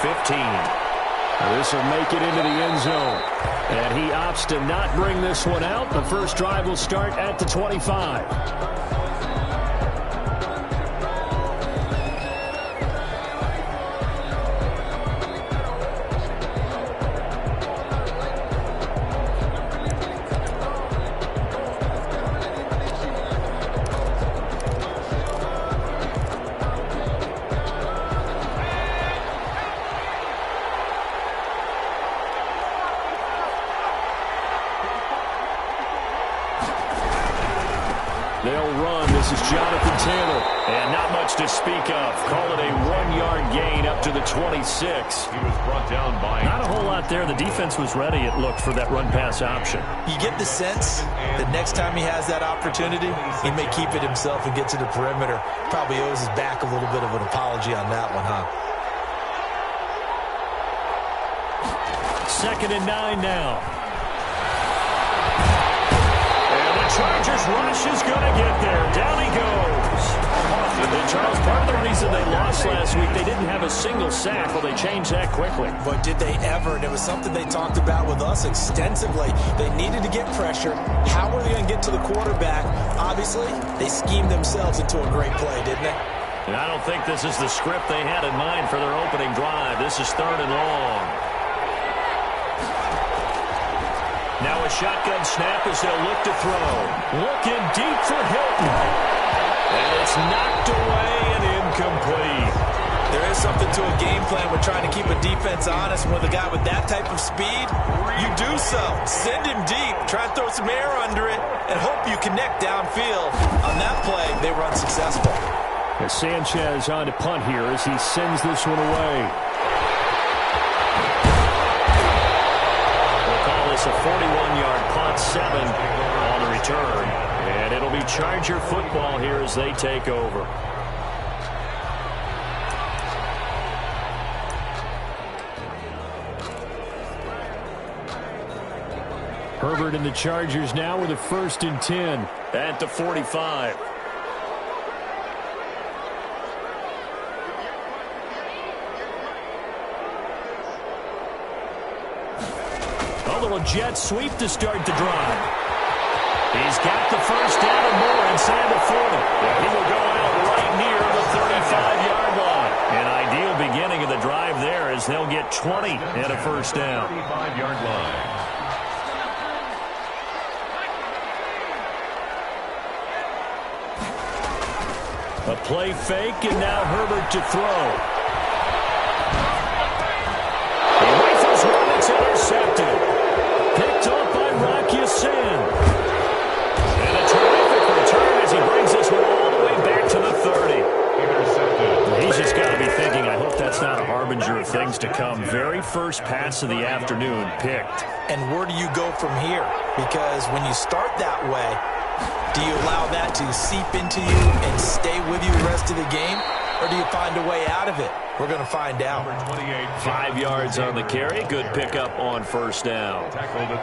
15. This will make it into the end zone. And he opts to not bring this one out. The first drive will start at the 25. They'll run. This is Jonathan Taylor. And not much to speak of. Call it a 1-yard gain up to the 26. He was brought down by... Not a whole lot there. The defense was ready, it looked, for that run-pass option. You get the sense that next time he has that opportunity, he may keep it himself and get to the perimeter. Probably owes his back a little bit of an apology on that one, huh? 2nd and 9 now. Chargers rush is going to get there. Down he goes. And Charles, part of the reason they lost last week, they didn't have a single sack. Well, they changed that quickly. But did they ever? And it was something they talked about with us extensively. They needed to get pressure. How were they going to get to the quarterback? Obviously, they schemed themselves into a great play, didn't they? And I don't think this is the script they had in mind for their opening drive. This is 3rd and long. Now a shotgun snap as they'll look to throw. Looking deep for Hilton. And it's knocked away and incomplete. There is something to a game plan with trying to keep a defense honest. With a guy with that type of speed, you do so. Send him deep. Try and throw some air under it and hope you connect downfield. On that play, they were unsuccessful. As Sanchez on to punt here as he sends this one away. A 41-yard punt, 7 on the return. And it'll be Charger football here as they take over. Herbert and the Chargers now with a 1st and 10. At the 45. Jet sweep to start the drive. He's got the first down and more inside the 40. He will go out right near the 35-yard line. An ideal beginning of the drive there as they'll get 20 and a first down. 35-yard line. A play fake, and now Herbert to throw. He rifles one. It's intercepted. Picked off by Rocky Sin. And a terrific return as he brings this one all the way back to the 30. He's just got to be thinking, I hope that's not a harbinger of things to come. Very first pass of the afternoon picked. And where do you go from here? Because when you start that way, do you allow that to seep into you and stay with you the rest of the game? Or do you find a way out of it? We're going to find out. 5 yards on the carry. Good pickup on first down.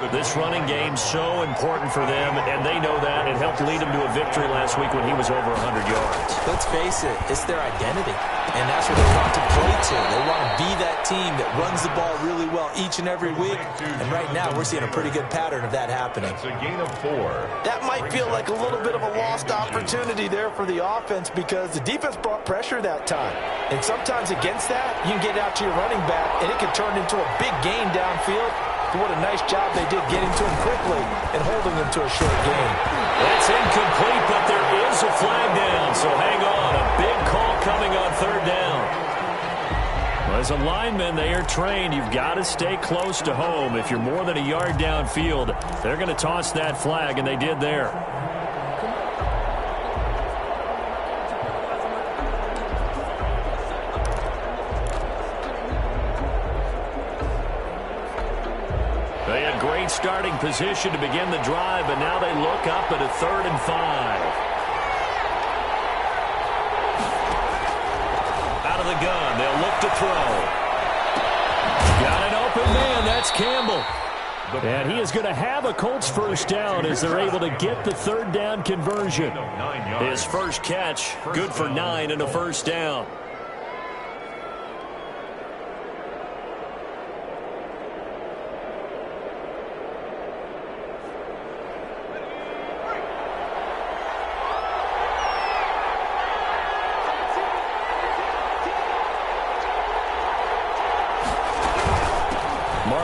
This running game's so important for them, and they know that. It helped lead them to a victory last week when he was over 100 yards. Let's face it, it's their identity, and that's what they want to play to. They want to be that team that runs the ball really well each and every week, and right now we're seeing a pretty good pattern of that happening. It's a gain of 4. That might feel like a little bit of a lost opportunity there for the offense because the defense brought pressure that time, and sometimes against that, you can get out to your running back, and it can turn into a big gain downfield. But what a nice job they did getting to him quickly and holding him to a short gain. That's incomplete, but there is a flag down, so hang on. A big call coming on 3rd down. Well, as a lineman, they are trained. You've got to stay close to home. If you're more than a yard downfield, they're going to toss that flag, and they did there. They had great starting position to begin the drive, but now they look up at a 3rd and 5. Out of the gun, they'll look to throw. Got an open man, that's Campbell. And he is going to have a Colts first down as they're able to get the 3rd down conversion. His first catch, good for 9 and a first down.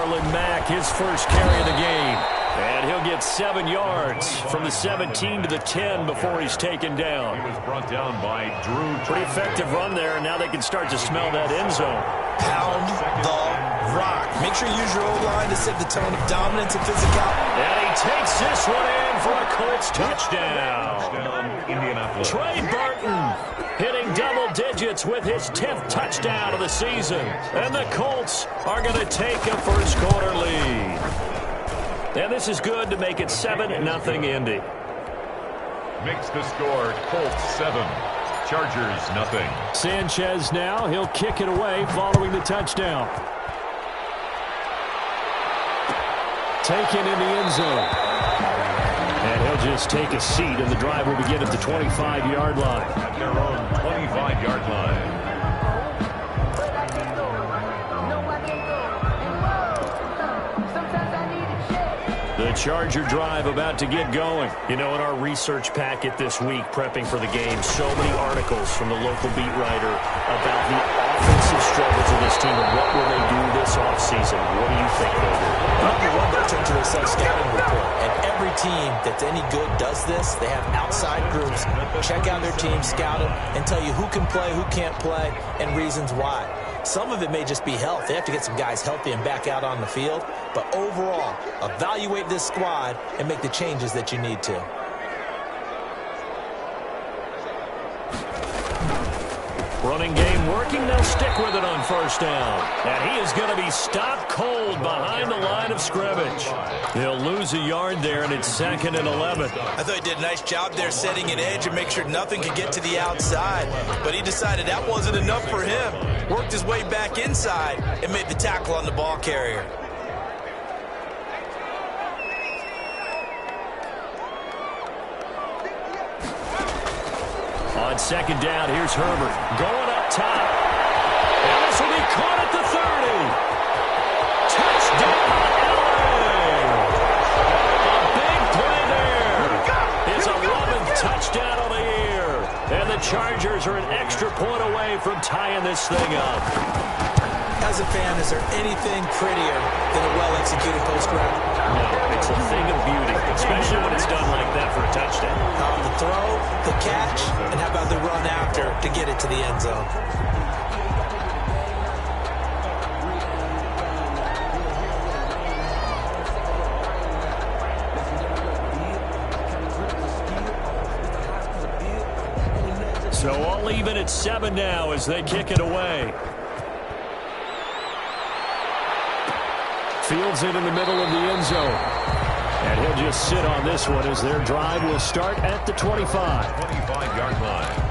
Marlon Mack, his first carry of the game. And he'll get 7 yards from the 17 to the 10 before he's taken down. He was brought down by Drew. Pretty effective run there, and now they can start to smell that end zone. Pound the rock. Make sure you use your O-line to set the tone of dominance and physicality. And he takes this one in for a Colts touchdown. Indianapolis. Trey Burton hitting double digits with his 10th touchdown of the season. And the Colts are going to take a first quarter lead. And this is good to make it 7-0 Indy. Makes the score Colts 7. Chargers nothing. Sanchez now. He'll kick it away following the touchdown. Taken in the end zone. And he'll just take a seat, and the drive will begin at the 25-yard line. At their own 25-yard line. The Charger drive about to get going. You know, in our research packet this week, prepping for the game, so many articles from the local beat writer about the offensive struggles of this team and what will they do this offseason. What do you think they'll do? Number one, they'll turn to a self-scouting report. And every team that's any good does this. They have outside groups. Check out their team, scout them, and tell you who can play, who can't play, and reasons why. Some of it may just be health. They have to get some guys healthy and back out on the field. But overall, evaluate this squad and make the changes that you need to. Running game working. They'll stick with it on first down. And he is going to be stopped cold behind the line of scrimmage. They'll lose a yard there, and it's 2nd and 11. I thought he did a nice job there setting an edge and make sure nothing could get to the outside. But he decided that wasn't enough for him. Worked his way back inside and made the tackle on the ball carrier. On second down, here's Herbert going up top. And this will be caught at the 30. Touchdown, LA! A big play there. His 11th touchdown of the year. And the Chargers are an extra point away from tying this thing up. As a fan, is there anything prettier than a well-executed post route? No, it's a thing of beauty, especially when it's done like that for a touchdown. The throw, the catch, and how about the run after to get it to the end zone? So all even at 7 now as they kick it away. Fields it in the middle of the end zone. And he'll just sit on this one as their drive will start at the 25. 25-yard line.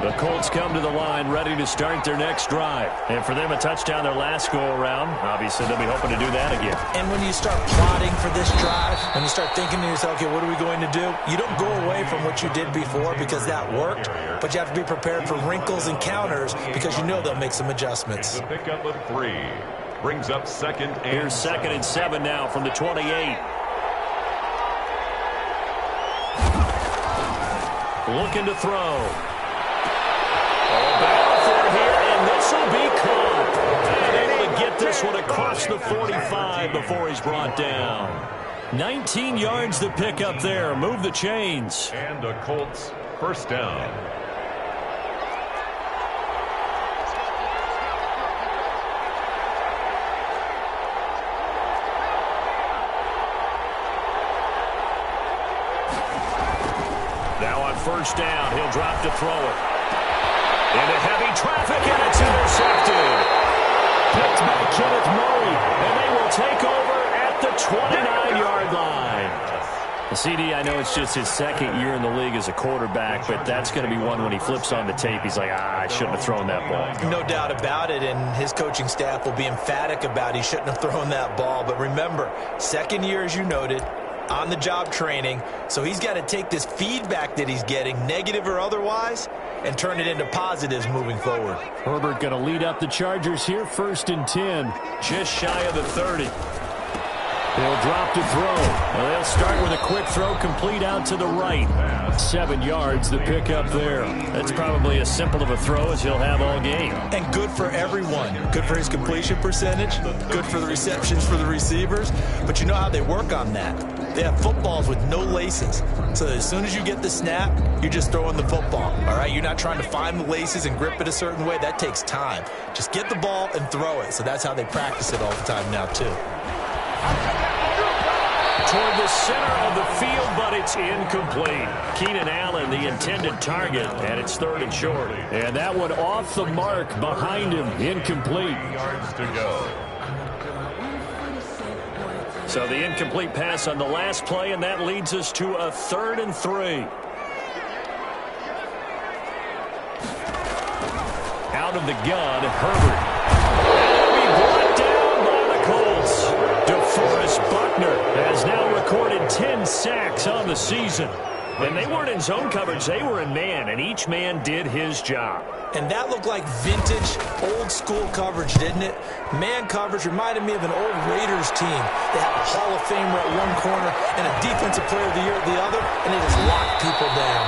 The Colts come to the line ready to start their next drive. And for them, a touchdown their last go-around. Obviously, they'll be hoping to do that again. And when you start plotting for this drive, when you start thinking to yourself, okay, what are we going to do? You don't go away from what you did before because that worked, but you have to be prepared for wrinkles and counters because you know they'll make some adjustments. The pickup of 3 brings up 2nd and Here's 2nd and 7 now from the 28. Looking to throw. Battle for it here, and this will be caught. And able to get this one across the 45 before he's brought down. 19 yards to pick up there. Move the chains. And the Colts first down. Now on first down, he'll drop to throw it. Into heavy traffic, and it's intercepted. Picked by Kenneth Murray, and they will take over at the 29-yard line. CD, I know it's just his 2nd year in the league as a quarterback, but that's going to be one when he flips on the tape. He's like, I shouldn't have thrown that ball. No doubt about it, and his coaching staff will be emphatic about he shouldn't have thrown that ball. But remember, 2nd year, as you noted, on-the-job training, so he's got to take this feedback that he's getting, negative or otherwise, and turn it into positives moving forward. Herbert going to lead up the Chargers here, 1st and 10. Just shy of the 30. He'll drop to throw. Well, they'll start with a quick throw complete out to the right. 7 yards, the pickup there. That's probably as simple of a throw as he'll have all game. And good for everyone. Good for his completion percentage. Good for the receptions for the receivers. But you know how they work on that. They have footballs with no laces. So as soon as you get the snap, you're just throwing the football. All right? You're not trying to find the laces and grip it a certain way. That takes time. Just get the ball and throw it. So that's how they practice it all the time now, too. Toward the center of the field, but it's incomplete. Keenan Allen, the intended target, and it's 3rd and short. And that one off the mark behind him, incomplete. 3 yards to go. So the incomplete pass on the last play, and that leads us to a 3rd and 3. Out of the gun, Herbert. And we brought down by the Colts. DeForest Buckner has now recorded 10 sacks on the season. And they weren't in zone coverage, they were in man, and each man did his job. And that looked like vintage, old-school coverage, didn't it? Man coverage reminded me of an old Raiders team. They have a Hall of Famer at one corner and a Defensive Player of the Year at the other, and they just lock people down.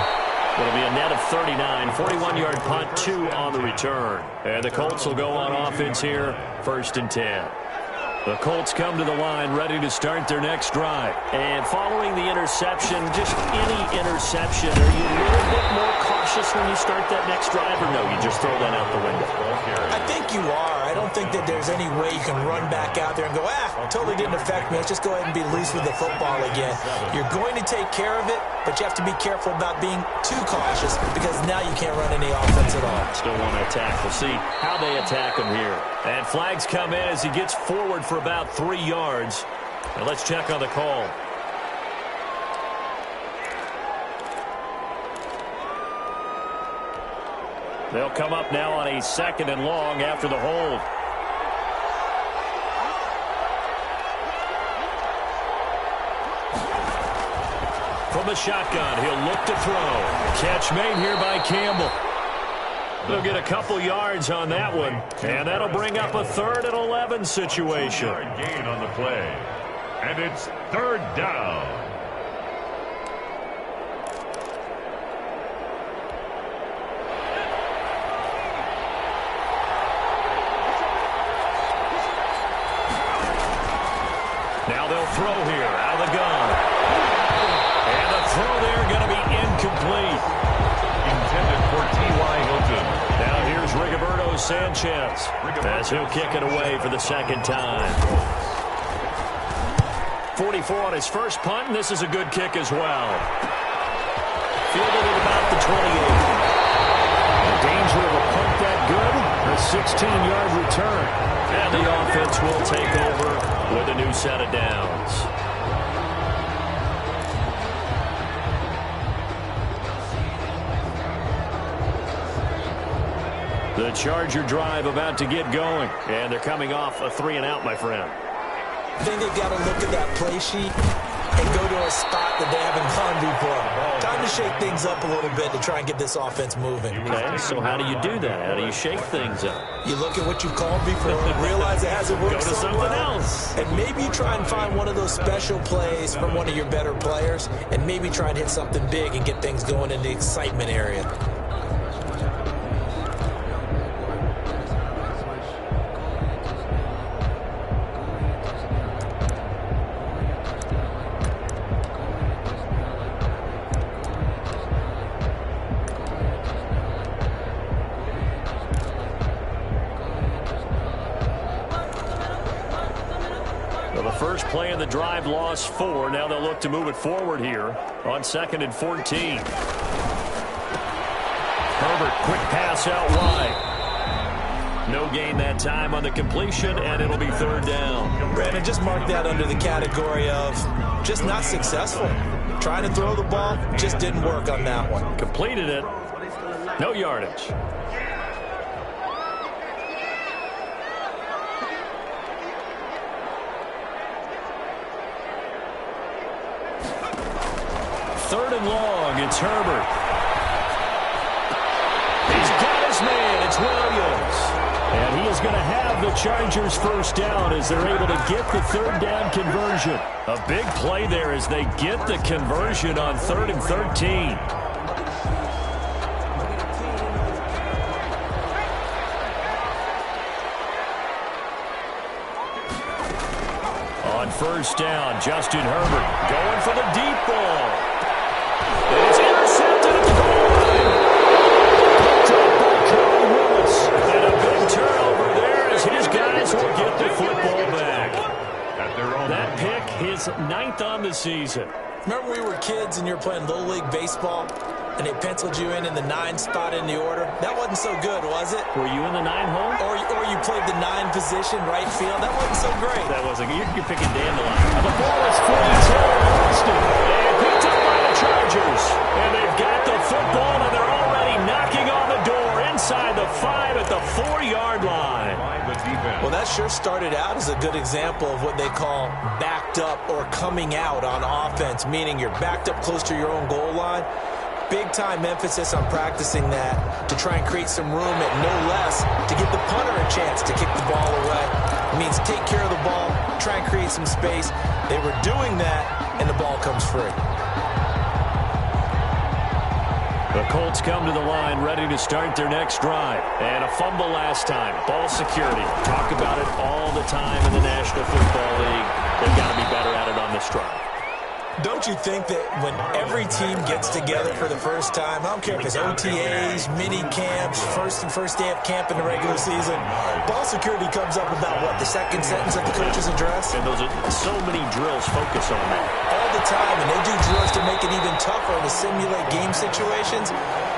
It'll be a net of 39, 41-yard punt, 2 on the return. And the Colts will go on offense here, 1st and 10. The Colts come to the line ready to start their next drive. And following the interception, just any interception, are you a little bit more cautious when you start that next drive, or no, you just throw that out the window? I think you are. I don't think that there's any way you can run back out there and go, totally didn't affect me. Let's just go ahead and be loose with the football again. You're going to take care of it, but you have to be careful about being too cautious because now you can't run any offense at all. Still want to attack. We'll see how they attack him here. And flags come in as he gets forward for about 3 yards. Now let's check on the call. They'll come up now on a 2nd and long after the hold. From the shotgun, he'll look to throw. Catch made here by Campbell. They'll get a couple yards on that one, and that'll bring up a 3rd and 11 situation. Gain on the play. And it's 3rd down. Now they'll throw here out of the gun. And the throw there going to be incomplete. Intended for T.Y. Hilton. Now here's Rigoberto Sanchez as he'll kick it away for the 2nd time. 44 on his first punt, and this is a good kick as well. Fielded at about the 28. The danger of a punt that good, a 16-yard return. And the offense will take over with a new set of downs. The Charger drive about to get going, and they're coming off a 3-and-out, my friend. I think they've got to look at that play sheet and go to a spot that they haven't gone before. Time to shake things up a little bit to try and get this offense moving. Okay, so how do you do that? How do you shake things up? You look at what you called before, realize it hasn't worked Go to so something well, else. and maybe you try and find one of those special plays from one of your better players, and maybe try and hit something big and get things going in the excitement area. First play of the drive, lost 4. Now they'll look to move it forward here on 2nd and 14. Herbert, quick pass out wide. No gain that time on the completion, and it'll be 3rd down. Brandon, just mark that under the category of just not successful. Trying to throw the ball, just didn't work on that one. Completed it. No yardage. Third and long, it's Herbert. He's got his man, it's Williams. And he is going to have the Chargers first down as they're able to get the third down conversion. A big play there as they get the conversion on 3rd and 13. On first down, Justin Herbert going for the deep ball. It's intercepted at the goal line. Picked up by Kyle Willis. And a big turnover there as his guys will get the football back. That pick, his 9th on the season. Remember we were kids and you were playing Little League Baseball and they penciled you in the 9 spot in the order? That wasn't so good, was it? Were you in the 9 hole? Or you played the 9 position, right field? That wasn't so great. That wasn't good. You're picking dandelion. The ball is 42 Austin. And picked up by the Chargers. And they've got the football, and they're already knocking on the door inside the 5 at the 4-yard line. Well, that sure started out as a good example of what they call backed up or coming out on offense, meaning you're backed up close to your own goal line. Big-time emphasis on practicing that to try and create some room at no less to give the punter a chance to kick the ball away. It means take care of the ball, try and create some space. They were doing that, and the ball comes free. The Colts come to the line ready to start their next drive. And a fumble last time. Ball security. Talk about it all the time in the National Football League. They've got to be better at it on this drive. Don't you think that when every team gets together for the first time, I don't care if it's OTAs, mini camps, first day of camp in the regular season, ball security comes up about what, the second sentence of the coach's address? And those are so many drills focus on that. All the time, and they do drills to make it even tougher to simulate game situations.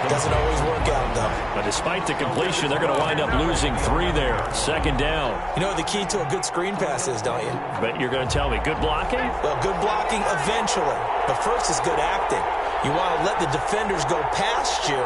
Doesn't always work out, though. But despite the completion, they're going to wind up losing 3 there. 2nd down. You know what the key to a good screen pass is, don't you? But you're going to tell me, good blocking? Well, good blocking eventually. But first is good acting. You want to let the defenders go past you,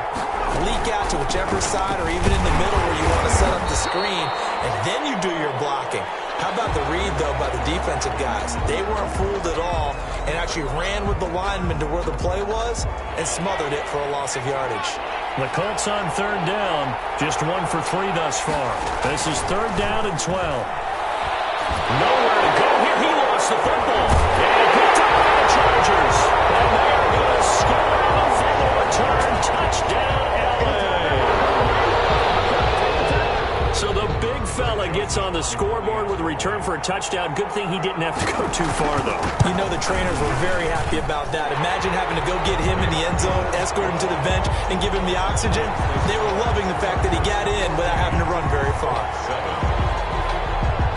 leak out to whichever side or even in the middle where you want to set up the screen, and then you do your blocking. How about the read, though, by the defensive guys? They weren't fooled at all and actually ran with the lineman to where the play was and smothered it for a loss of yardage. The Colts on 3rd down, just 1 for 3 thus far. This is 3rd down and 12. Nowhere to go here. He lost the football. And picked up by the Chargers. And they are going to score on the return. Touchdown, LA. So the big fella gets on the scoreboard with a return for a touchdown. Good thing he didn't have to go too far, though. You know the trainers were very happy about that. Imagine having to go get him in the end zone, escort him to the bench, and give him the oxygen. They were loving the fact that he got in without having to run very far.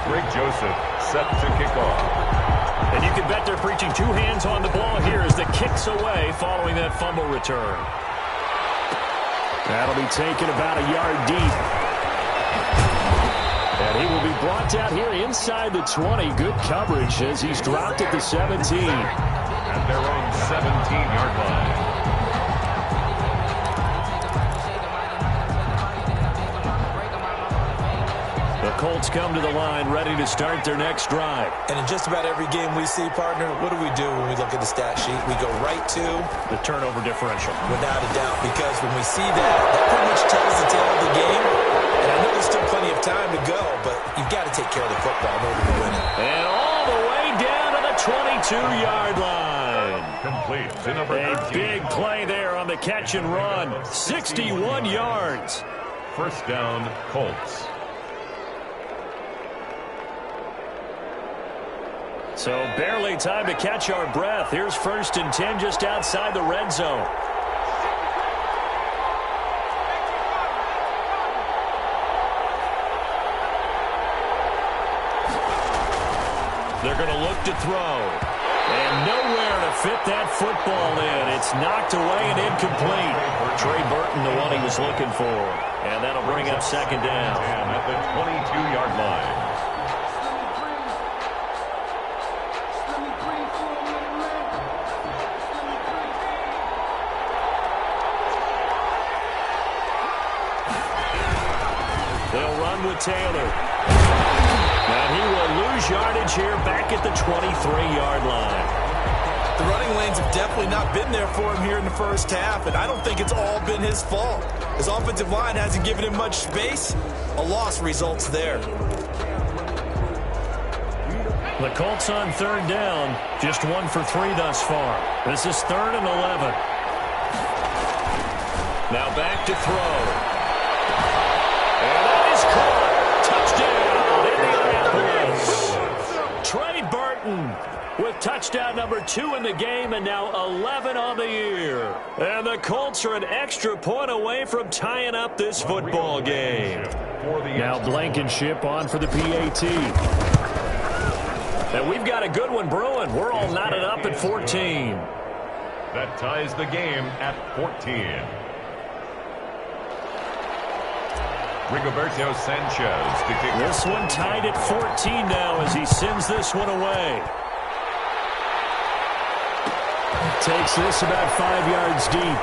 Greg Joseph set to kick off. And you can bet they're preaching 2 hands on the ball here as the kick's away following that fumble return. That'll be taken about a yard deep. And he will be brought down here inside the 20. Good coverage as he's dropped at the 17. At their own 17-yard line. The Colts come to the line ready to start their next drive. And in just about every game we see, partner, what do we do when we look at the stat sheet? We go right to the turnover differential. Without a doubt, because when we see that pretty much tells the tale of the game. And I know there's still plenty of time to go, but you've got to take care of the football in order to win it. And all the way down to the 22-yard line. Complete to number 13. A big play there on the catch and run. 61 yards. First down, Colts. So barely time to catch our breath. Here's 1st and 10 just outside the red zone. They're going to look to throw. And nowhere to fit that football in. It's knocked away and incomplete. Trey Burton, the one he was looking for. And that'll bring up 2nd down. And at the 22-yard line. With Taylor. And he will lose yardage here back at the 23-yard line. The running lanes have definitely not been there for him here in the first half, and I don't think it's all been his fault. His offensive line hasn't given him much space, A loss results there. The Colts on third down, just 1 for 3 thus far. This is 3rd and 11. Now back to throw. And that is caught. Touchdown, Indianapolis. Trey Burton with touchdown number 2 in the game and now 11 on the year. And the Colts are an extra point away from tying up this football game. Now Blankenship on for the PAT. And we've got a good one brewing. We're all knotted up at 14. That ties the game at 14. Rigoberto Sanchez to kick. This one tied at 14 now as he sends this one away. Takes this about 5 yards deep.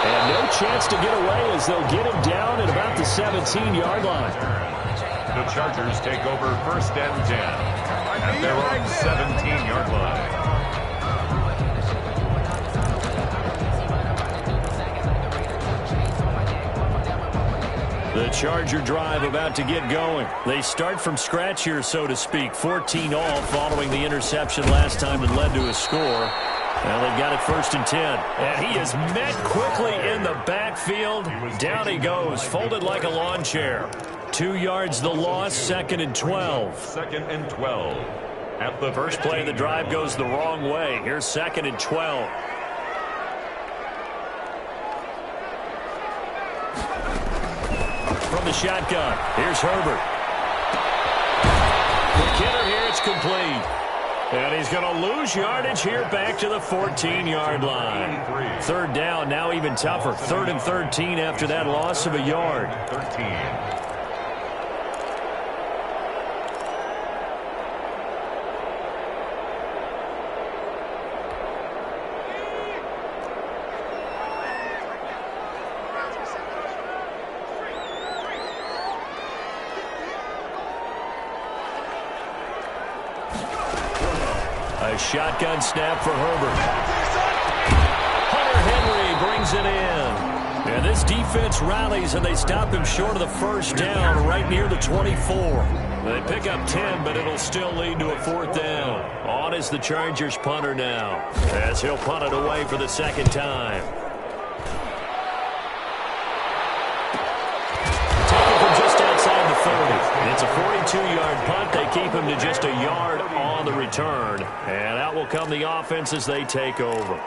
And no chance to get away as they'll get him down at about the 17-yard line. The Chargers take over 1st and 10 at their own 17-yard line. The Charger drive about to get going. They start from scratch here, so to speak. 14 all following the interception last time that led to a score. Well, they've got it 1st and 10. And he is met quickly in the backfield. Down he goes, folded like a lawn chair. 2 yards the loss, 2nd and 12. 2nd and 12. At the first play of the drive goes the wrong way. Here's 2nd and 12. From the shotgun, here's Herbert. McKinnon here, it's complete. And he's going to lose yardage here back to the 14-yard line. 3rd down, now even tougher. 3rd and 13 after that loss of a yard. 13. A shotgun snap for Herbert. Hunter Henry brings it in. And this defense rallies, and they stop him short of the 1st down right near the 24. They pick up 10, but it'll still lead to a 4th down. On is the Chargers punter now, as he'll punt it away for the 2nd time. Taken from just outside the 30. It's a 42-yard punt. They keep him to just a yard on the return. And out will come the offense as they take over.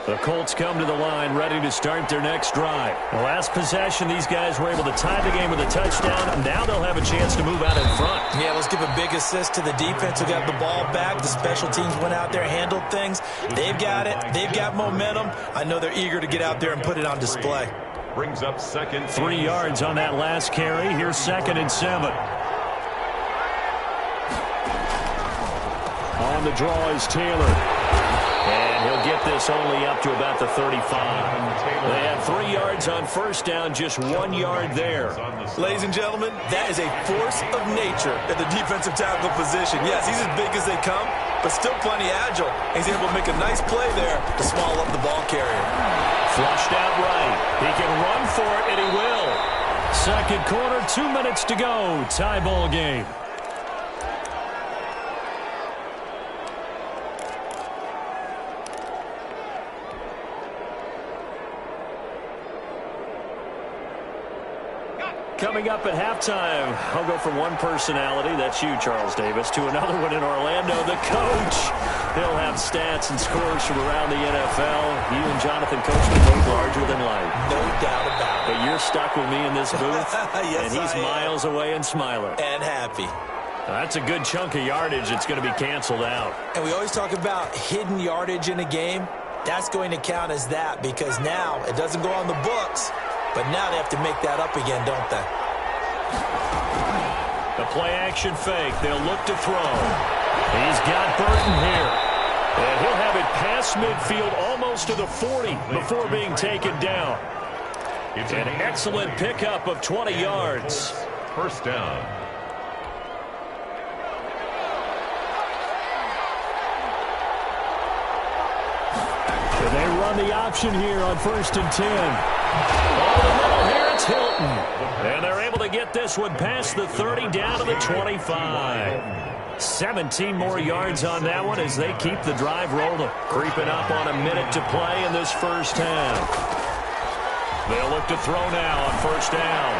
The Colts come to the line ready to start their next drive. The last possession, these guys were able to tie the game with a touchdown. Now they'll have a chance to move out in front. Yeah, let's give a big assist to the defense who got the ball back. The special teams went out there, handled things. They've got it. They've got momentum. I know they're eager to get out there and put it on display. Brings up 2nd. 3 yards on that last carry. Here's 2nd and 7. On the draw is Taylor. And he'll get this only up to about the 35. They had 3 yards on 1st down, just 1 yard there. Ladies and gentlemen, that is a force of nature at the defensive tackle position. Yes, he's as big as they come, but still plenty agile. He's able to make a nice play there to swallow up the ball carrier. Flushed out right. He can run for it, and he will. 2nd quarter, 2 minutes to go. Tie ball game. Coming up at halftime, I'll go from one personality, that's you, Charles Davis, to another one in Orlando, the coach. He'll have stats and scores from around the NFL. You and Jonathan Coachman both larger than life. No doubt about it. But you're stuck with me in this booth, yes, and he's miles away and smiling. And happy. That's a good chunk of yardage that's going to be canceled out. And we always talk about hidden yardage in a game. That's going to count as that because now it doesn't go on the books. But now they have to make that up again, don't they? The play-action fake. They'll look to throw. He's got Burton here. And he'll have it past midfield almost to the 40 before being taken down. It's an excellent pickup of 20 yards. 1st down. option here on 1st and 10. Over the middle here, it's Hilton. And they're able to get this one past the 30 down to the 25. 17 more yards on that one as they keep the drive rolling. Creeping up on a minute to play in this first half. They'll look to throw now on 1st down.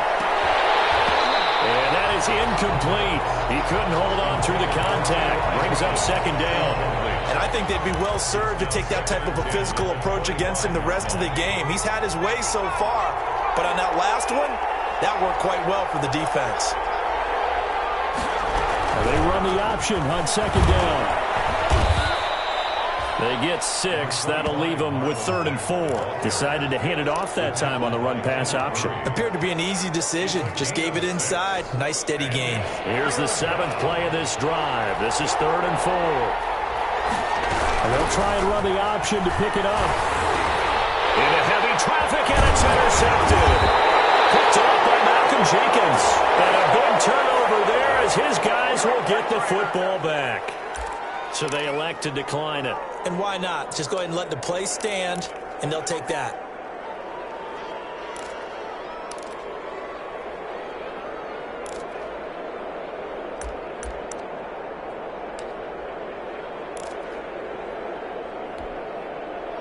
And that is incomplete. He couldn't hold on through the contact. Brings up 2nd down. And I think they'd be well served to take that type of a physical approach against him the rest of the game. He's had his way so far. But on that last one, that worked quite well for the defense. They run the option on 2nd down. They get 6. That'll leave them with 3rd and 4. Decided to hand it off that time on the run-pass option. Appeared to be an easy decision. Just gave it inside. Nice, steady gain. Here's the 7th play of this drive. This is 3rd and 4. And they'll try and run the option to pick it up. Into heavy traffic, and it's intercepted. Picked up by Malcolm Jenkins. And a big turnover there as his guys will get the football back. So they elect to decline it. And why not? Just go ahead and let the play stand, and they'll take that.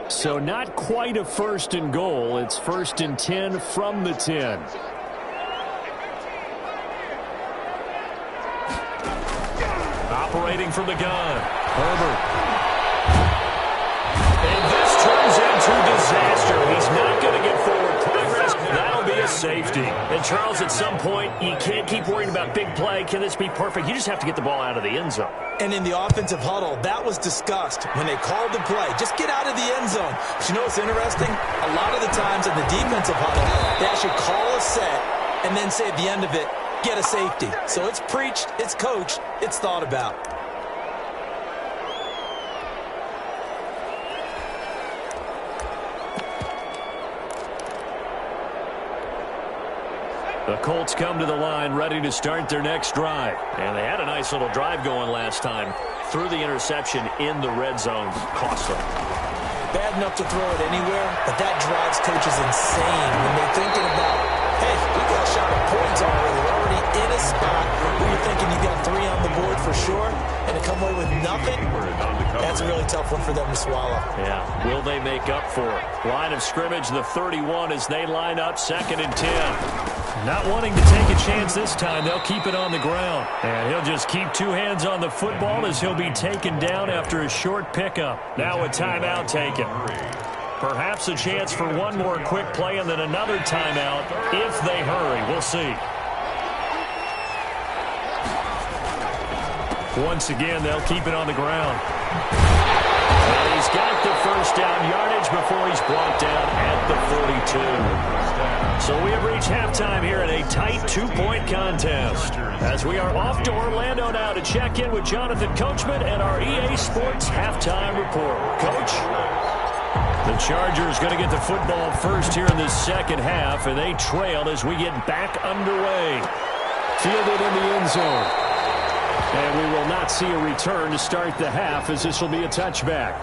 So not quite a 1st and goal. It's 1st and 10 from the 10. Operating from the gun, Herbert. And this turns into disaster. He's not going to get forward progress. That'll be a safety. And Charles, at some point, you can't keep worrying about big play. Can this be perfect? You just have to get the ball out of the end zone. And in the offensive huddle, that was discussed when they called the play. Just get out of the end zone. But you know what's interesting? A lot of the times in the defensive huddle, they actually call a set and then say at the end of it, get a safety. So it's preached, it's coached, it's thought about. The Colts come to the line ready to start their next drive. And they had a nice little drive going last time. Threw the interception in the red zone. Cost them. Bad enough to throw it anywhere, but that drives coaches insane when they're thinking about, hey, we got a shot at points already. We're already in a spot where you're thinking you got 3 on the board for sure, and to come away with nothing, that's a really tough one for them to swallow. Yeah, will they make up for it? Line of scrimmage, the 31 as they line up 2nd and 10. Not wanting to take a chance this time, they'll keep it on the ground. And he'll just keep 2 hands on the football as he'll be taken down after a short pickup. Now a timeout taken. Perhaps a chance for one more quick play and then another timeout if they hurry. We'll see. Once again, they'll keep it on the ground. And he's got the 1st down yardage before he's brought down at the 42. So we have reached halftime here in a tight 2-point contest. As we are off to Orlando now to check in with Jonathan Coachman and our EA Sports halftime report. Coach? The Chargers going to get the football first here in this 2nd half, and they trail as we get back underway. Fielded in the end zone. And we will not see a return to start the half as this will be a touchback.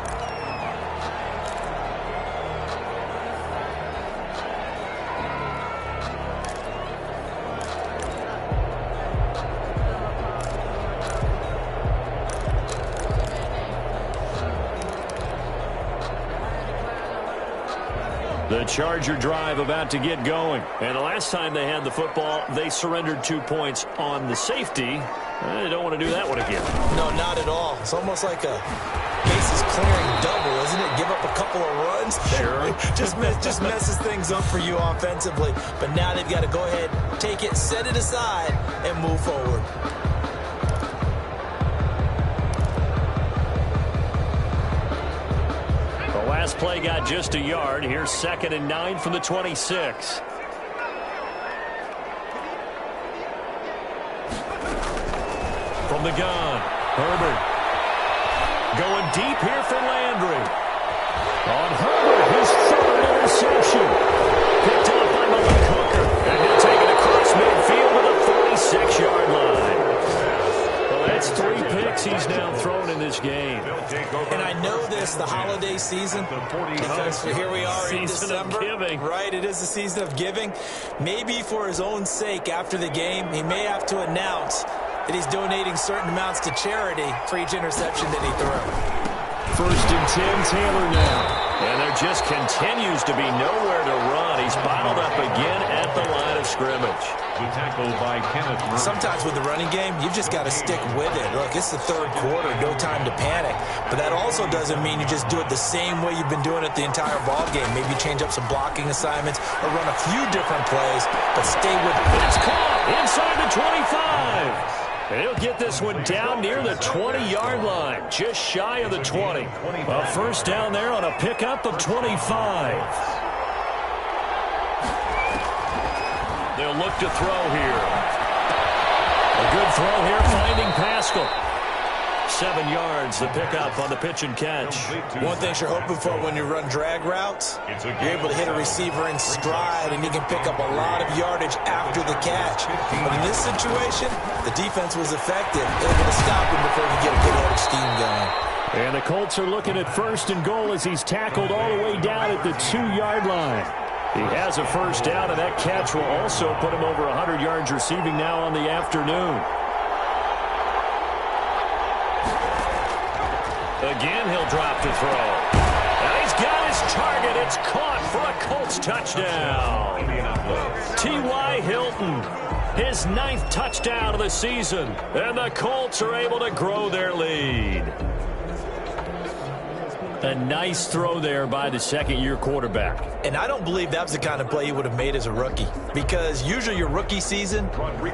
The Charger drive about to get going. And the last time they had the football, they surrendered 2 points on the safety. They don't want to do that one again. No, not at all. It's almost like a bases clearing double, isn't it? Give up a couple of runs. Sure. just messes things up for you offensively. But now they've got to go ahead, take it, set it aside, and move forward. The last play got just a yard. Here's 2nd and 9 from the 26. From the gun, Herbert. Going deep here for Landry. On Herbert, his 3rd interception. Picked up by Malik Hooker. And he'll take it across midfield to the 46-yard line. Well, that's 3 picks he's now thrown in this this game. And I know this, the holiday season, because here we are in December. Right, it is the season of giving. Maybe for his own sake after the game, he may have to announce that he's donating certain amounts to charity for each interception that he threw. 1st and 10, Taylor now. And there just continues to be nowhere to run. He's bottled up again at the line of scrimmage. The tackle by Kenneth Murray. Sometimes with the running game, you've just got to stick with it. Look, it's the third quarter, no time to panic. But that also doesn't mean you just do it the same way you've been doing it the entire ball game. Maybe change up some blocking assignments or run a few different plays, but stay with it. It's caught inside the 25. He'll get this one down near the 20-yard line, just shy of the 20. A first down there on a pickup of 25. They'll look to throw here. A good throw here, finding Pascal. 7 yards, the pickup on the pitch and catch. One thing you're hoping for when you run drag routes, you're able to hit a receiver in stride, and he can pick up a lot of yardage after the catch. But in this situation, the defense was effective, able to stop him before he get a good head of steam going. And the Colts are looking at 1st and goal as he's tackled all the way down at the 2-yard line. He has a first down, and that catch will also put him over 100 yards receiving now on the afternoon. Again, he'll drop to throw. And he's got his target. It's caught for a Colts touchdown. T.Y. Hilton, his 9th touchdown of the season. And the Colts are able to grow their lead. A nice throw there by the second-year quarterback. And I don't believe that was the kind of play he would have made as a rookie, because usually your rookie season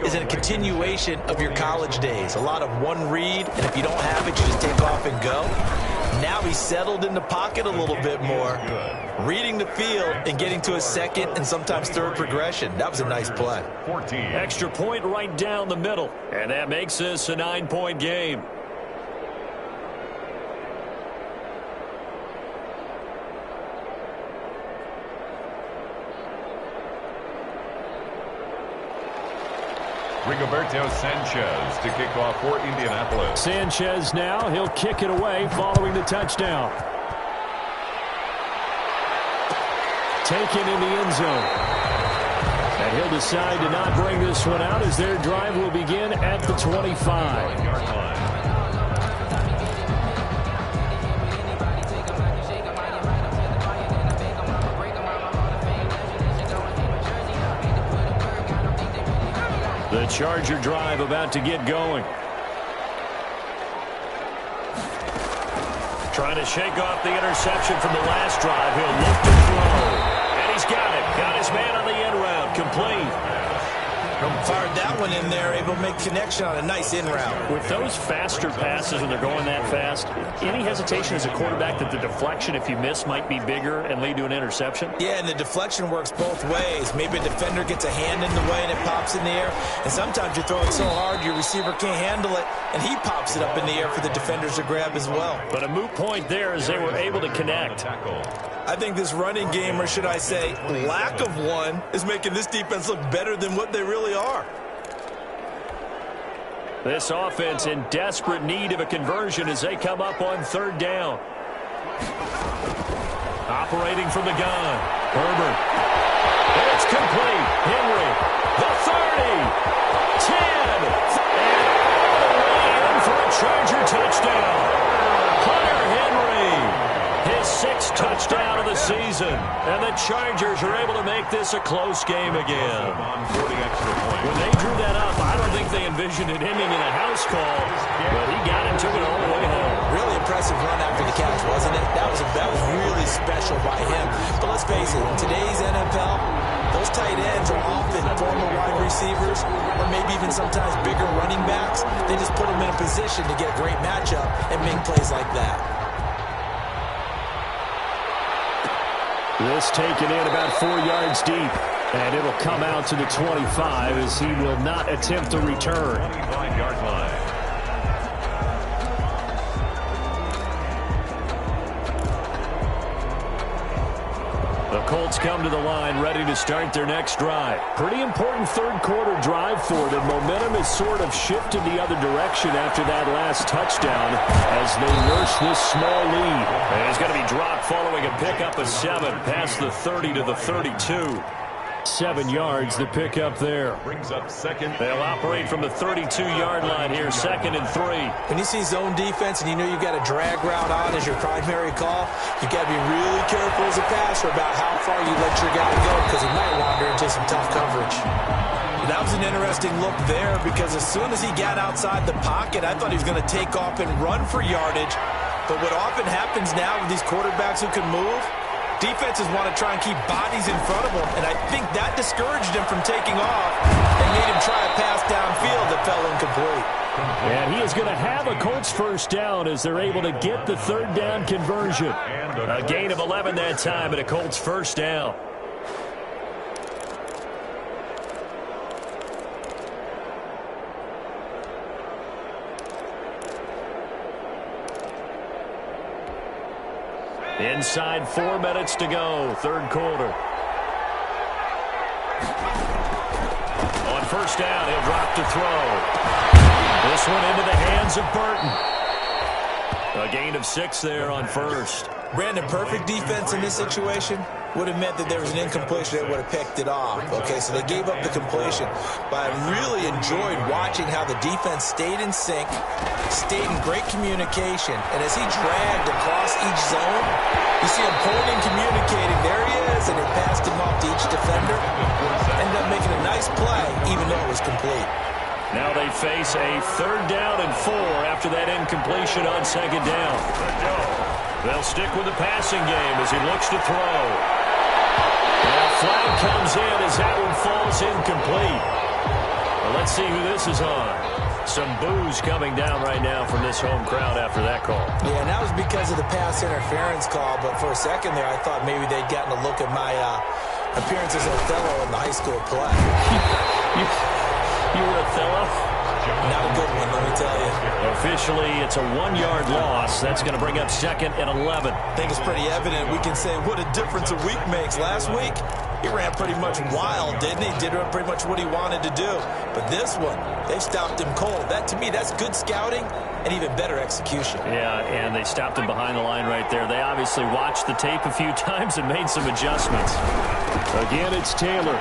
is a continuation of your college days. A lot of one read, and if you don't have it, you just take off and go. Now he's settled in the pocket a little bit more, reading the field and getting to his second and sometimes third progression. That was a nice play. Extra point right down the middle, and that makes this a 9-point game. Rigoberto Sanchez to kick off for Indianapolis. Sanchez now, he'll kick it away following the touchdown. Taken in the end zone. And he'll decide to not bring this one out as their drive will begin at the 25. The Charger drive about to get going. Trying to shake off the interception from the last drive. He'll look to throw. And he's got it. Got his man on the end route. Complete. Fired that one in there, able to make connection on a nice in route. With those faster passes when they're going that fast, any hesitation as a quarterback that the deflection, if you miss, might be bigger and lead to an interception? Yeah, and the deflection works both ways. Maybe a defender gets a hand in the way and it pops in the air. And sometimes you throw it so hard your receiver can't handle it, and he pops it up in the air for the defenders to grab as well. But a moot point there as they were able to connect. I think this running game, or should I say lack of one, is making this defense look better than what they really are. This offense in desperate need of a conversion as they come up on 3rd down. Operating from the gun. Herbert. It's complete. Henry. The 30. 10. And all the way in for a Charger touchdown. Hunter Henry. His 6th touchdown of the season. And the Chargers are able to make this a close game again. When they drew that up, I don't think they envisioned it ending in a house call, but he got into it all the way home. Really impressive run after the catch, wasn't it? That was really special by him. But let's face it, in today's NFL, those tight ends are often former wide receivers or maybe even sometimes bigger running backs. They just put them in a position to get a great matchup and make plays like that. This taken in about 4 yards deep. And it'll come out to the 25 as he will not attempt to return. 25-yard line. The Colts come to the line ready to start their next drive. Pretty important third quarter drive for them. Momentum has sort of shifted the other direction after that last touchdown as they nurse this small lead. And he's going to be dropped following a pickup of 7 past the 30 to the 32. 7 yards the pickup there. Brings up second. They'll operate from the 32-yard line here, 2nd and 3. When you see zone defense and you know you've got a drag route on as your primary call, you've got to be really careful as a passer about how far you let your guy go because he might wander into some tough coverage. That was an interesting look there because as soon as he got outside the pocket, I thought he was going to take off and run for yardage. But what often happens now with these quarterbacks who can move, defenses want to try and keep bodies in front of them, and I think that discouraged him from taking off and made him try a pass downfield that fell incomplete. And he is going to have a Colts first down as they're able to get the third down conversion. A gain of 11 that time and a Colts first down. Inside 4 minutes to go, third quarter. On first down, he'll drop to throw. This one into the hands of Burton. A gain of 6 there on first. Brandon, perfect defense in this situation would have meant that there was an incompletion that would have picked it off. Okay, so they gave up the completion. But I really enjoyed watching how the defense stayed in sync, stayed in great communication. And as he dragged across each zone, you see him pointing, communicating. There he is, and it passed him off to each defender. Ended up making a nice play, even though it was complete. Now they face a 3rd down and 4 after that incompletion on 2nd down. They'll stick with the passing game as he looks to throw. Now flag comes in as that one falls incomplete. Well, let's see who this is on. Some boos coming down right now from this home crowd after that call. Yeah, and that was because of the pass interference call, but for a second there I thought maybe they'd gotten a look at my appearance as Othello in the high school play. You were Othello? Not a good one, let me tell you. Officially, it's a 1-yard loss. That's going to bring up 2nd and 11. I think it's pretty evident. We can say what a difference a week makes. Last week, he ran pretty much wild, didn't he? Did pretty much what he wanted to do. But this one, they stopped him cold. That, to me, that's good scouting and even better execution. Yeah, and they stopped him behind the line right there. They obviously watched the tape a few times and made some adjustments. Again, it's Taylor.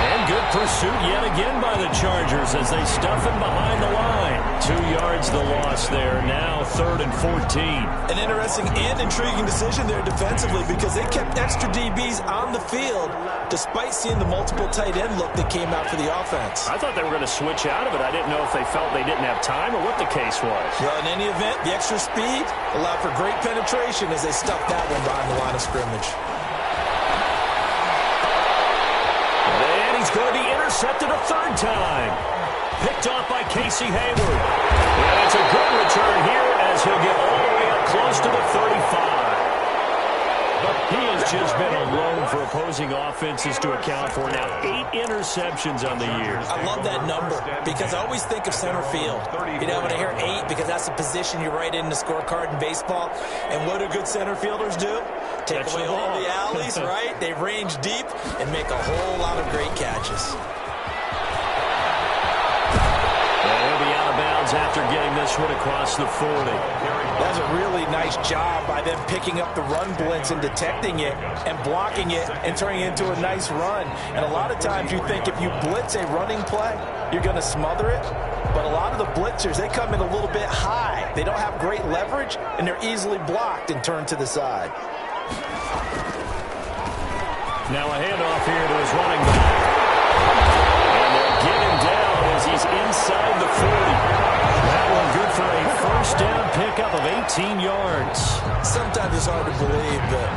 And good pursuit yet again by the Chargers as they stuff him behind the line. 2 yards the loss there. Now 3rd and 14. An interesting and intriguing decision there defensively because they kept extra DBs on the field despite seeing the multiple tight end look that came out for the offense. I thought they were going to switch out of it. I didn't know if they felt they didn't have time or what the case was. Well, in any event, the extra speed allowed for great penetration as they stuffed that one behind the line of scrimmage. He's going to be intercepted a 3rd time. Picked off by Casey Hayward. And it's a good return here as he'll get all the way up close to the 35. He has just been alone for opposing offenses to account for. Now 8 interceptions on the year. I love that number because I always think of center field. You know, when I hear 8, because that's the position you write in the scorecard in baseball. And what do good center fielders do? Take away all the alleys, right? They range deep and make a whole lot of great catches. He'll be out of bounds after getting this one across the 40. That's a really nice job by them picking up the run blitz and detecting it and blocking it and turning it into a nice run. And a lot of times you think if you blitz a running play, you're going to smother it. But a lot of the blitzers, they come in a little bit high. They don't have great leverage, and they're easily blocked and turned to the side. Now a handoff here to his running back. And they'll get him down as he's inside the 40. That one good for a first down pickup of 18 yards. Sometimes it's hard to believe, but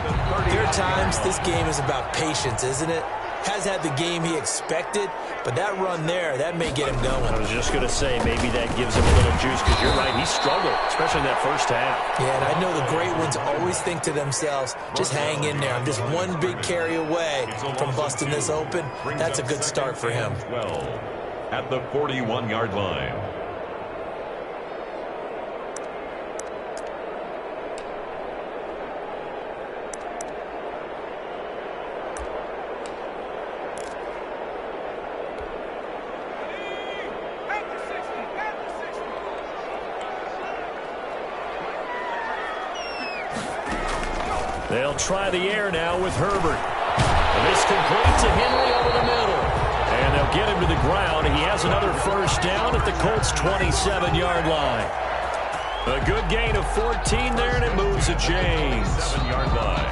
there are times this game is about patience, isn't it? Has had the game he expected, but that run there, that may get him going. I was just going to say, maybe that gives him a little juice, because you're right, he struggled, especially in that first half. Yeah, and I know the great ones always think to themselves, just hang in there. I'm just one big carry away from busting this open. That's a good start for him. 12 at the 41-yard line. They'll try the air now with Herbert. And this complete to Henry over the middle. And they'll get him to the ground. He has another first down at the Colts' 27-yard line. A good gain of 14 there, and it moves the chains. 7-yard line.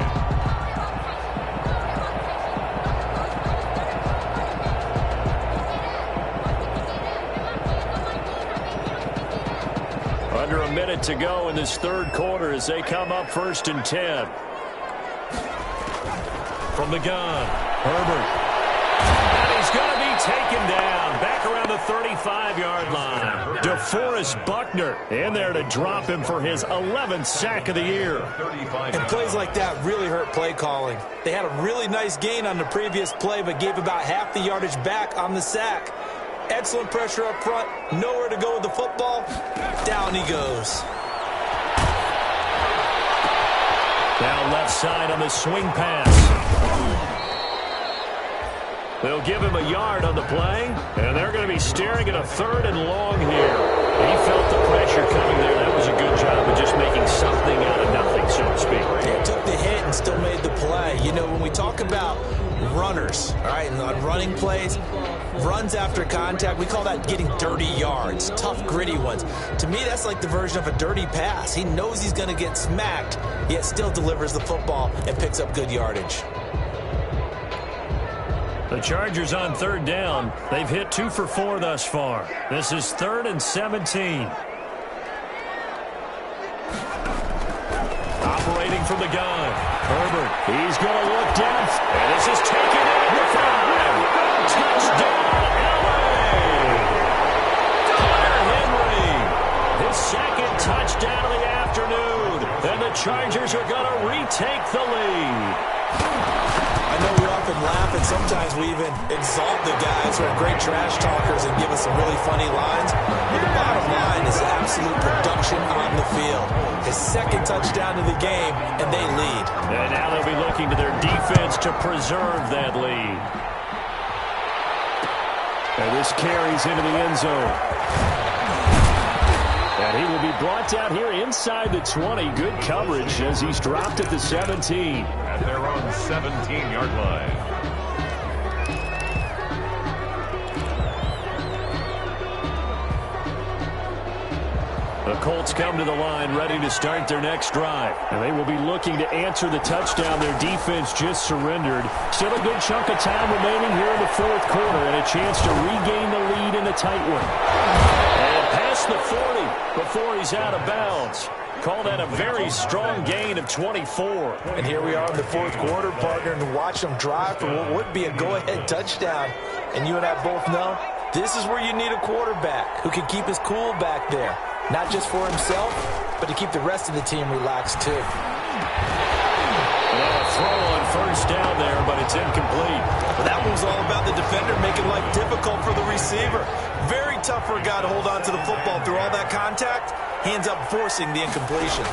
Under a minute to go in this third quarter as they come up 1st and 10. From the gun, Herbert. And he's going to be taken down back around the 35-yard line. DeForest Buckner in there to drop him for his 11th sack of the year. And plays like that really hurt play calling. They had a really nice gain on the previous play, but gave about half the yardage back on the sack. Excellent pressure up front, nowhere to go with the football. Down he goes. Now left side on the swing pass. They'll give him a yard on the play, and they're going to be staring at a 3rd and long here. He felt the pressure coming there. That was a good job of just making something out of nothing, so to speak. He took the hit and still made the play. You know, when we talk about runners, all right, and on running plays, runs after contact, we call that getting dirty yards, tough, gritty ones. To me, that's like the version of a dirty pass. He knows he's going to get smacked, yet still delivers the football and picks up good yardage. The Chargers on 3rd down. They've hit 2 for 4 thus far. This is 3rd and 17. Operating from the gun. Herbert, he's going to look down. And this is taken in at the 5. Touchdown, LA! Hunter Henry, his 2nd touchdown of the afternoon. And the Chargers are going to retake the lead. I know we often laugh, and sometimes we even exalt the guys who are great trash talkers and give us some really funny lines. But the bottom line is absolute production on the field. His 2nd touchdown of the game, and they lead. And now they'll be looking to their defense to preserve that lead. And this carries into the end zone. And he will be brought down here inside the 20. Good coverage as he's dropped at the 17. At their own 17-yard line. The Colts come to the line ready to start their next drive. And they will be looking to answer the touchdown their defense just surrendered. Still a good chunk of time remaining here in the 4th quarter and a chance to regain the lead in a tight one. And past the 40 before he's out of bounds. Call that a very strong gain of 24. And here we are in the 4th quarter, partner, and watch them drive for what would be a go-ahead touchdown. And you and I both know this is where you need a quarterback who can keep his cool back there. Not just for himself, but to keep the rest of the team relaxed, too. Well, a throw on 1st down there, but it's incomplete. Well, that one's all about the defender making life difficult for the receiver. Very tough for a guy to hold on to the football through all that contact. Hands up forcing the incompletion.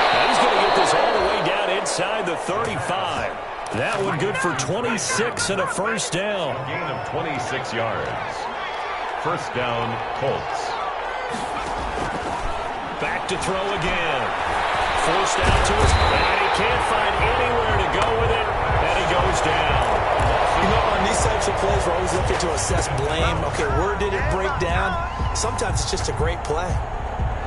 Now he's going to get this all the way down inside the 35. That one good for 26 and a first down. A gain of 26 yards. First down, Colts. Back to throw again. Forced out to his and he can't find anywhere to go with it, and he goes down. You know, on these types of plays, we're always looking to assess blame. Okay, where did it break down? Sometimes it's just a great play.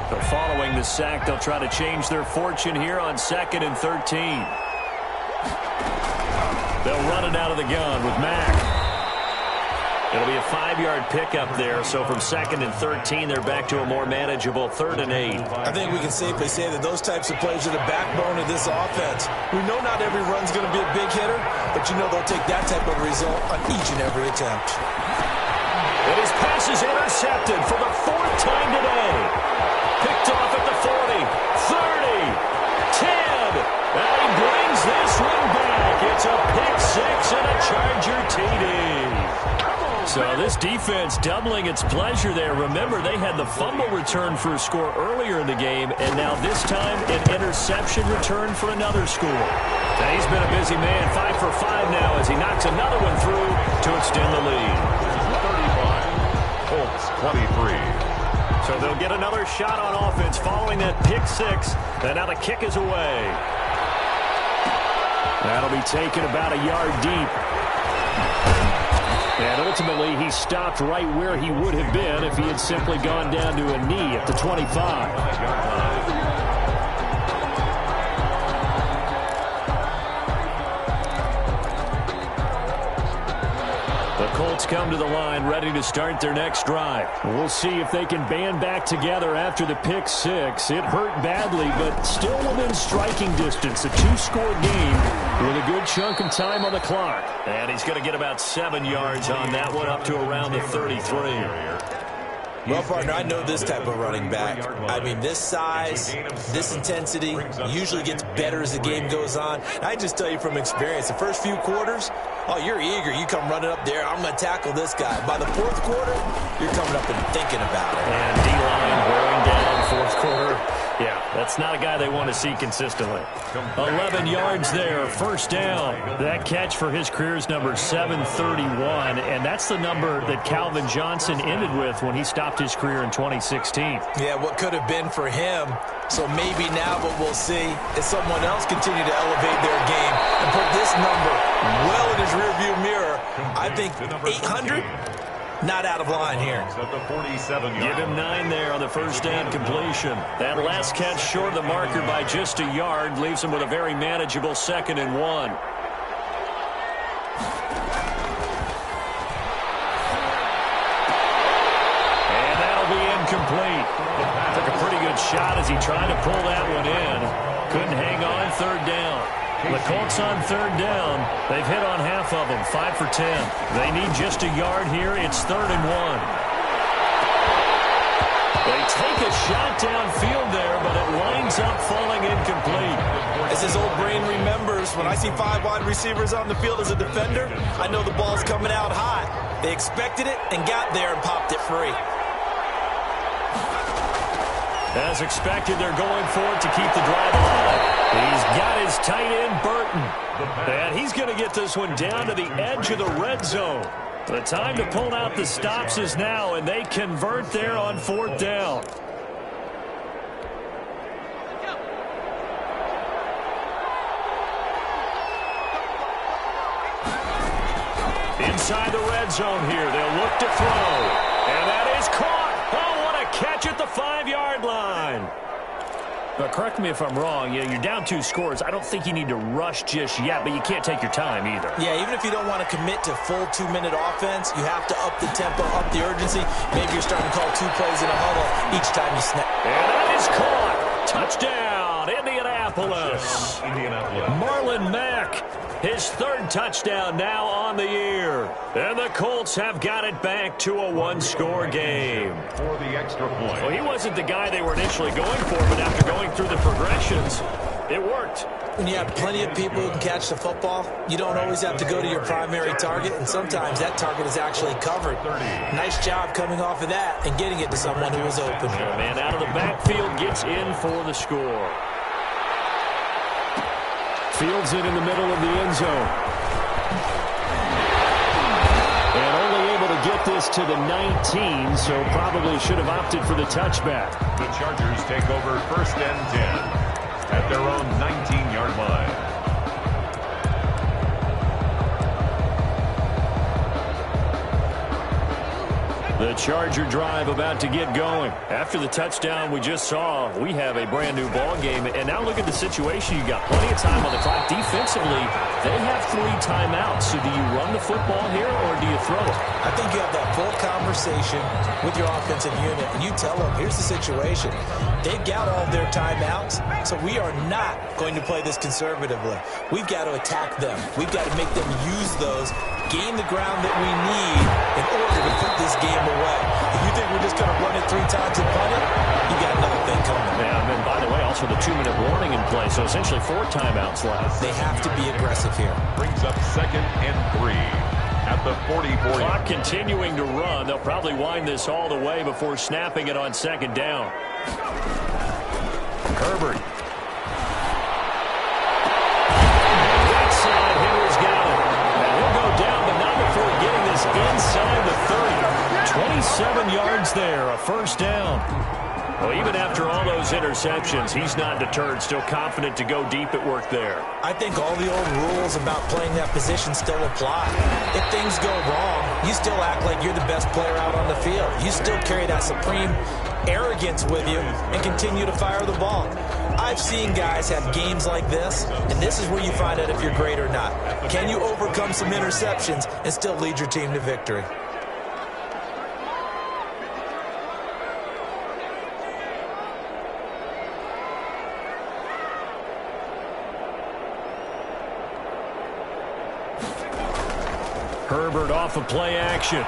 So following the sack, they'll try to change their fortune here on 2nd and 13. They'll run it out of the gun with Mack. It'll be a 5-yard pickup there, so from 2nd and 13, they're back to a more manageable 3rd and 8. I think we can safely say that those types of plays are the backbone of this offense. We know not every run's going to be a big hitter, but you know they'll take that type of result on each and every attempt. And his pass is intercepted for the 4th time today. Picked off at the 40, 30, 10, and he brings this one back. It's a pick-6 and a Charger TD. So this defense doubling its pleasure there. Remember, they had the fumble return for a score earlier in the game, and now this time an interception return for another score. Now he's been a busy man, 5 for 5 now as he knocks another one through to extend the lead. 35, Colts 23. So they'll get another shot on offense following that pick six. And now the kick is away. That'll be taken about a yard deep. And ultimately, he stopped right where he would have been if he had simply gone down to a knee at the 25. Colts come to the line ready to start their next drive. We'll see if they can band back together after the pick six. It hurt badly, but still within striking distance. A two-score game with a good chunk of time on the clock. And he's going to get about 7 yards on that one, up to around the 33. Well, partner, I know this type of running back. I mean, this size, this intensity usually gets better as the game goes on. I just tell you from experience, the first few quarters, oh, you're eager. You come running up there, I'm going to tackle this guy. By the fourth quarter, you're coming up and thinking about it. And D-line wearing down fourth quarter. Yeah, that's not a guy they want to see consistently. 11 yards there, first down. That catch for his career is number 731, and that's the number that Calvin Johnson ended with when he stopped his career in 2016. Yeah, what could have been for him. So maybe now what we'll see is someone else continue to elevate their game and put this number well in his rearview mirror. I think 800, not out of line here. Give him 9 there on the first down completion. That last catch short of the marker by just a yard leaves him with a very manageable 2nd and 1. And that'll be incomplete. Took a pretty good shot as he tried to pull that one in. Couldn't hang on, third down. The Colts on third down. They've hit on half of them, 5 for 10. They need just a yard here. It's 3rd and 1. They take a shot downfield there, but it winds up falling incomplete. As his old brain remembers, when I see 5 wide receivers on the field as a defender, I know the ball's coming out high. They expected it and got there and popped it free. As expected, they're going for it to keep the drive alive. He's got his tight end, Burton. And he's going to get this one down to the edge of the red zone. The time to pull out the stops is now, and they convert there on 4th down. Inside the red zone here, they'll look to throw. And that is caught. Oh, what a catch at the 5-yard line. But correct me if I'm wrong, you're down 2 scores. I don't think you need to rush just yet, but you can't take your time either. Yeah, even if you don't want to commit to full 2-minute offense, you have to up the tempo, up the urgency. Maybe you're starting to call 2 plays in a huddle each time you snap. And that is caught. Touchdown, Indianapolis. Marlon Mack, his 3rd touchdown now on the year. And the Colts have got it back to a 1-score game. For the extra point. Well, he wasn't the guy they were initially going for, but after going through the progressions, it worked. When you have plenty of people who can catch the football, you don't always have to go to your primary target, and sometimes that target is actually covered. Nice job coming off of that and getting it to someone who was open. Yeah, man out of the backfield gets in for the score. Fields it in the middle of the end zone. And only able to get this to the 19, so probably should have opted for the touchback. The Chargers take over 1st and 10 at their own 19-yard line. The Charger drive about to get going. After the touchdown we just saw, we have a brand new ball game. And now look at the situation. You got plenty of time on the clock. Defensively, they have 3 timeouts. So do you run the football here or do you throw it? I think you have that full conversation with your offensive unit, and you tell them, here's the situation. They've got all their timeouts, so we are not going to play this conservatively. We've got to attack them. We've got to make them use those, gain the ground that we need in order to put this game away. If you think we're just going to run it 3 times and punt it, you got another thing coming. Yeah, and then, by the way, also the 2-minute warning in play, so essentially 4 timeouts left. They have to be aggressive here. Brings up 2nd and 3 at the 44. Clock continuing to run. They'll probably wind this all the way before snapping it on 2nd down. Herbert. Right side, Henry's got it. And he'll go down, but not before getting this inside the 30. 27 yards there, a first down. Well, even after all those interceptions, he's not deterred, still confident to go deep at work there. I think all the old rules about playing that position still apply. If things go wrong, you still act like you're the best player out on the field. You still carry that supreme arrogance with you and continue to fire the ball. I've seen guys have games like this, and this is where you find out if you're great or not. Can you overcome some interceptions and still lead your team to victory? Herbert off of play action.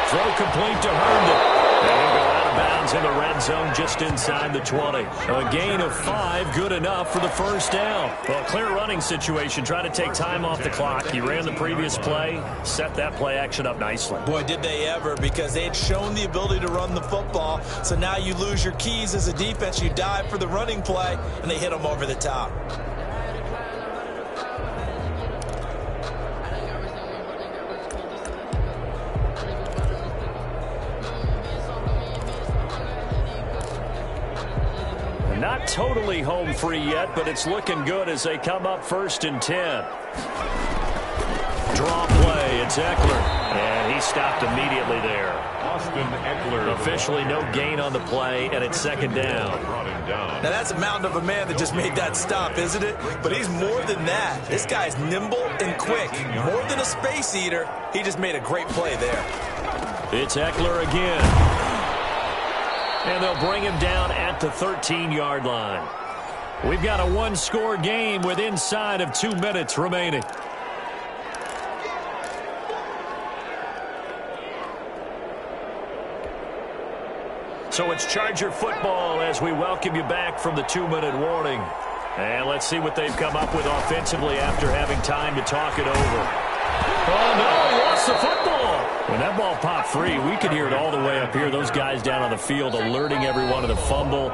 Throw complete to Herndon. And he'll go out of bounds in the red zone just inside the 20. A gain of 5, good enough for the first down. Well, clear running situation. Try to take time off the clock. He ran the previous play, set that play action up nicely. Boy, did they ever, because they had shown the ability to run the football. So now you lose your keys as a defense. You dive for the running play, and they hit them over the top. Not totally home free yet, but it's looking good as they come up 1st and 10. Draw play, it's Eckler. And he stopped immediately there. Austin Eckler. Officially no gain on the play, and it's 2nd down. Now that's a mountain of a man that just made that stop, isn't it? But he's more than that. This guy's nimble and quick. More than a space eater. He just made a great play there. It's Eckler again. And they'll bring him down at the 13-yard line. We've got a one-score game with inside of 2 minutes remaining. So it's Charger football as we welcome you back from the 2-minute warning. And let's see what they've come up with offensively after having time to talk it over. Oh, no, he lost the football. When that ball popped free, we could hear it all the way up here. Those guys down on the field alerting everyone of the fumble.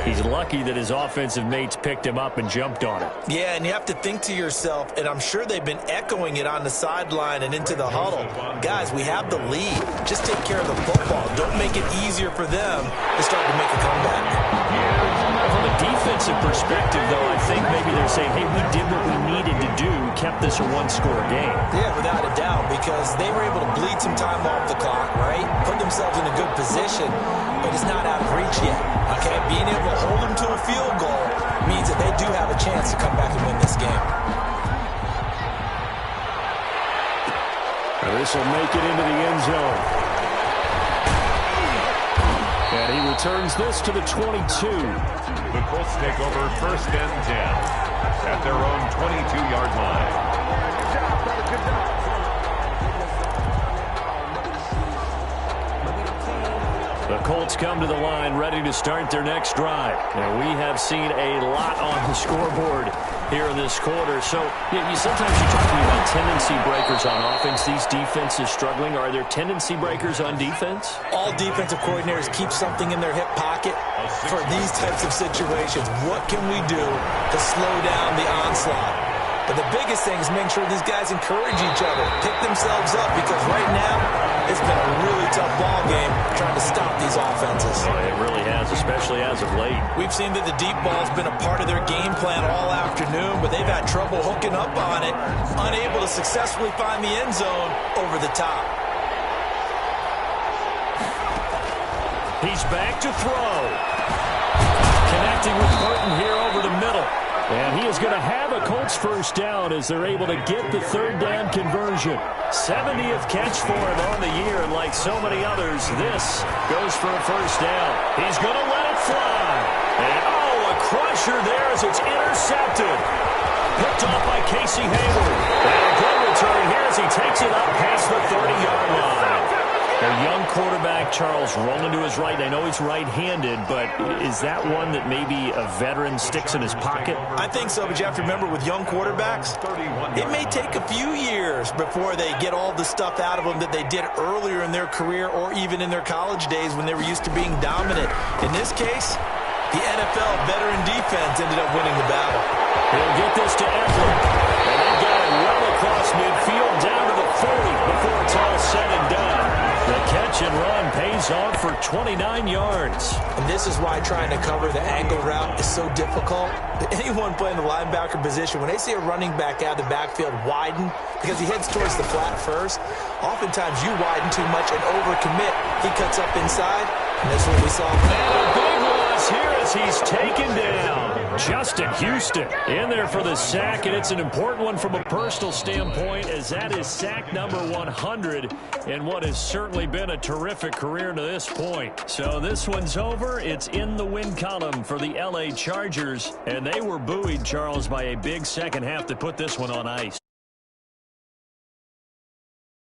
He's lucky that his offensive mates picked him up and jumped on it. Yeah, and you have to think to yourself, and I'm sure they've been echoing it on the sideline and into the huddle. Guys, we have the lead. Just take care of the football. Don't make it easier for them to start to make a comeback. From a defensive perspective, though, I think maybe they're saying, hey, we did what we needed to do, kept this a one-score game. Yeah, without a doubt, because they were able to bleed some time off the clock, right? Put themselves in a good position, but it's not out of reach yet, okay? Being able to hold them to a field goal means that they do have a chance to come back and win this game. This will make it into the end zone. And he returns this to the 22. The Colts take over 1st and 10 at their own 22-yard line. Good job, brother. Good job. The Colts come to the line ready to start their next drive. And we have seen a lot on the scoreboard here in this quarter. So sometimes you talk to me about tendency breakers on offense. These defenses struggling. Are there tendency breakers on defense? All defensive coordinators keep something in their hip pocket for these types of situations. What can we do to slow down the onslaught? But the biggest thing is making sure these guys encourage each other, pick themselves up, because right now it's been a really tough ball game trying to stop these offenses. Oh, it really has, especially as of late. We've seen that the deep ball's been a part of their game plan all afternoon, but they've had trouble hooking up on it, unable to successfully find the end zone over the top. He's back to throw. Connecting with Burton here over the middle. And he is going to have a Colts first down as they're able to get the 3rd down conversion. 70th catch for him on the year, and like so many others, this goes for a first down. He's going to let it fly. And, a crusher there as it's intercepted. Picked off by Casey Hayward. And a good return here as he takes it up past the 30-yard line. A young quarterback, Charles, rolling to his right. I know he's right-handed, but is that one that maybe a veteran sticks in his pocket? I think so, but you have to remember with young quarterbacks, it may take a few years before they get all the stuff out of them that they did earlier in their career or even in their college days when they were used to being dominant. In this case, the NFL veteran defense ended up winning the battle. He'll get this to Eckler. And they got it well across midfield down to the 40 before it's all said and done. 29 yards. And this is why trying to cover the angle route is so difficult. Anyone playing the linebacker position, when they see a running back out of the backfield widen because he heads towards the flat first, oftentimes you widen too much and overcommit. He cuts up inside, and that's what we saw. And a big loss here as he's taken down. Justin Houston in there for the sack, and it's an important one from a personal standpoint, as that is sack number 100 in what has certainly been a terrific career to this point. So this one's over. It's in the win column for the LA Chargers, and they were buoyed, Charles, by a big second half to put this one on ice.